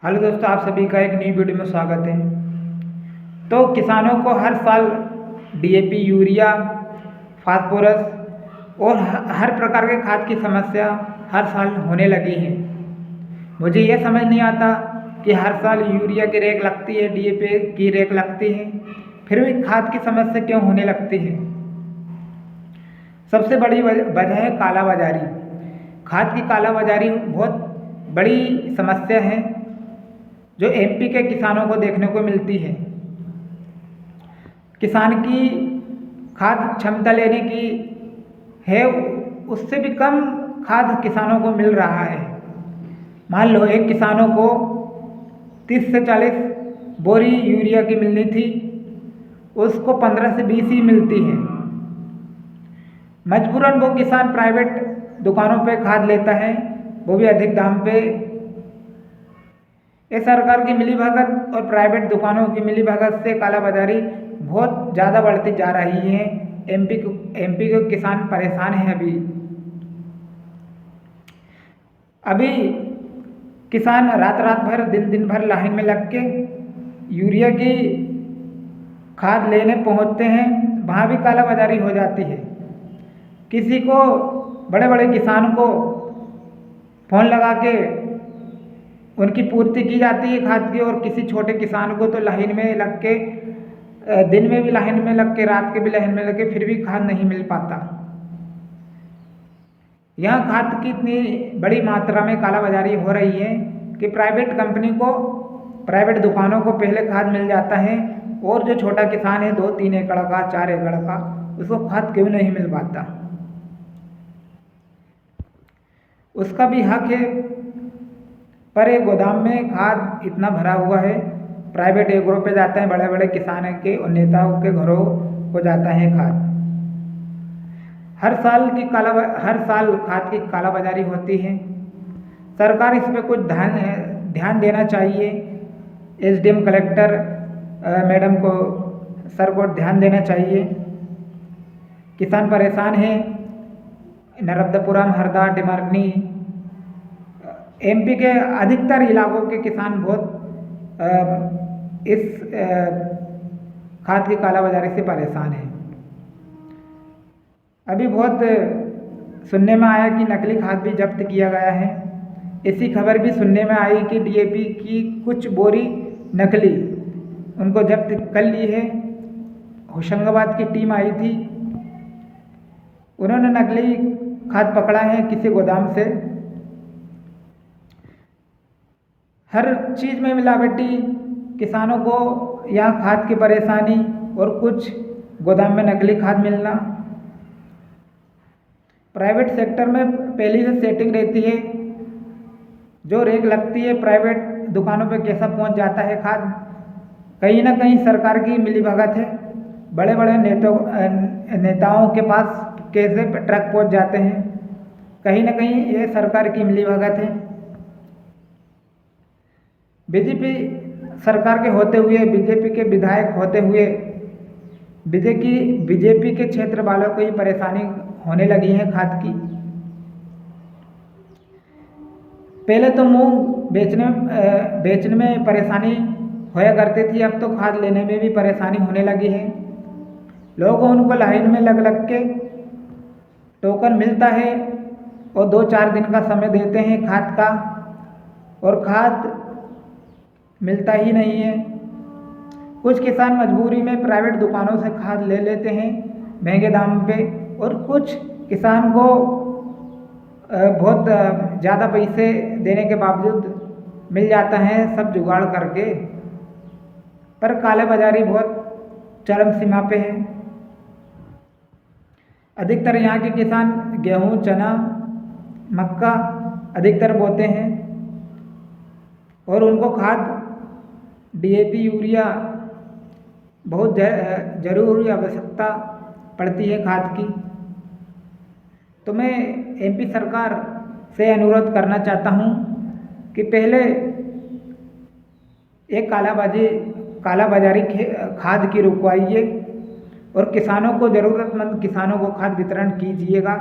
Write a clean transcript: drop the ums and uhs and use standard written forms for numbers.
Hello दोस्तों, आप सभी का एक नई वीडियो में स्वागत है। तो किसानों को हर साल डीएपी, यूरिया, फास्फोरस और हर प्रकार के खाद की समस्या हर साल होने लगी है। मुझे यह समझ नहीं आता कि हर साल यूरिया की रेक लगती है, डीएपी की रेक लगती है, फिर भी खाद की समस्या क्यों होने लगती है। सबसे बड़ी वजह है काला बाजारी। खाद की काला बाजारी बहुत बड़ी समस्या है जो एमपी के किसानों को देखने को मिलती है। किसान की खाद क्षमता लेने की है, उससे भी कम खाद किसानों को मिल रहा है। मान लो एक किसानों को 30 से 40 बोरी यूरिया की मिलनी थी, उसको 15 से 20 ही मिलती है। मजबूरन वो किसान प्राइवेट दुकानों पे खाद लेता है, वो भी अधिक दाम पे। ये सरकार की मिलीभगत और प्राइवेट दुकानों की मिलीभगत से काला बाजारी बहुत ज़्यादा बढ़ती जा रही है। एमपी के किसान परेशान हैं। अभी किसान रात रात भर दिन भर लाइन में लग के यूरिया की खाद लेने पहुंचते हैं, वहाँ भी काला बाजारी हो जाती है। किसी को बड़े बड़े किसान को फ़ोन लगा के उनकी पूर्ति की जाती है खाद की, और किसी छोटे किसान को तो लाइन में लग के, दिन में भी लाइन में लग के, रात के भी लाइन में लग के, फिर भी खाद नहीं मिल पाता। यहाँ खाद की इतनी बड़ी मात्रा में काला बाजारी हो रही है कि प्राइवेट कंपनी को, प्राइवेट दुकानों को पहले खाद मिल जाता है, और जो छोटा किसान है 2-3 एकड़ का, 4 एकड़ का, उसको खाद क्यों नहीं मिल पाता। उसका भी हक है, पर एक गोदाम में खाद इतना भरा हुआ है, प्राइवेट एग्रो पे जाते हैं, बड़े बड़े किसानों के और नेताओं के घरों को जाता है खाद। हर साल खाद की काला बाजारी होती है। सरकार इस पे कुछ ध्यान देना चाहिए। एसडीएम, कलेक्टर मैडम को, सर को ध्यान देना चाहिए। किसान परेशान हैं। नर्मदापुरम, हरदा, डिमर्नी, एमपी के अधिकतर इलाकों के किसान बहुत इस खाद की काला बाजारी से परेशान हैं। अभी बहुत सुनने में आया कि नकली खाद भी जब्त किया गया है। ऐसी खबर भी सुनने में आई कि डीएपी की कुछ बोरी नकली उनको जब्त कर ली है। होशंगाबाद की टीम आई थी, उन्होंने नकली खाद पकड़ा है किसी गोदाम से। हर चीज़ में मिलावटी, किसानों को यहाँ खाद की परेशानी और कुछ गोदाम में नकली खाद मिलना। प्राइवेट सेक्टर में पहले से सेटिंग रहती है, जो रेक लगती है प्राइवेट दुकानों पे कैसा पहुँच जाता है खाद। कहीं ना कहीं सरकार की मिलीभगत है। बड़े बड़े नेताओं के पास कैसे ट्रक पहुँच जाते हैं, कहीं ना कहीं ये सरकार की मिलीभगत है। बीजेपी सरकार के होते हुए, बीजेपी के विधायक होते हुए, बीजेपी के क्षेत्र वालों को ही परेशानी होने लगी है खाद की। पहले तो मूंग बेचने में परेशानी होया करती थी, अब तो खाद लेने में भी परेशानी होने लगी है। लोग उनको लाइन में लग के टोकन मिलता है और 2-4 दिन का समय देते हैं खाद का, और खाद मिलता ही नहीं है। कुछ किसान मजबूरी में प्राइवेट दुकानों से खाद ले लेते हैं महंगे दाम पे, और कुछ किसान को बहुत ज़्यादा पैसे देने के बावजूद मिल जाता है, सब जुगाड़ करके। पर काले बाजारी बहुत चरम सीमा पे है। अधिकतर यहाँ के किसान गेहूँ, चना, मक्का अधिकतर बोते हैं, और उनको खाद डीएपी, यूरिया बहुत ज़रूरी आवश्यकता पड़ती है खाद की। तो मैं एमपी सरकार से अनुरोध करना चाहता हूँ कि पहले एक काला बाजारी खाद की रुकवाइए, और किसानों को, ज़रूरतमंद किसानों को खाद वितरण कीजिएगा।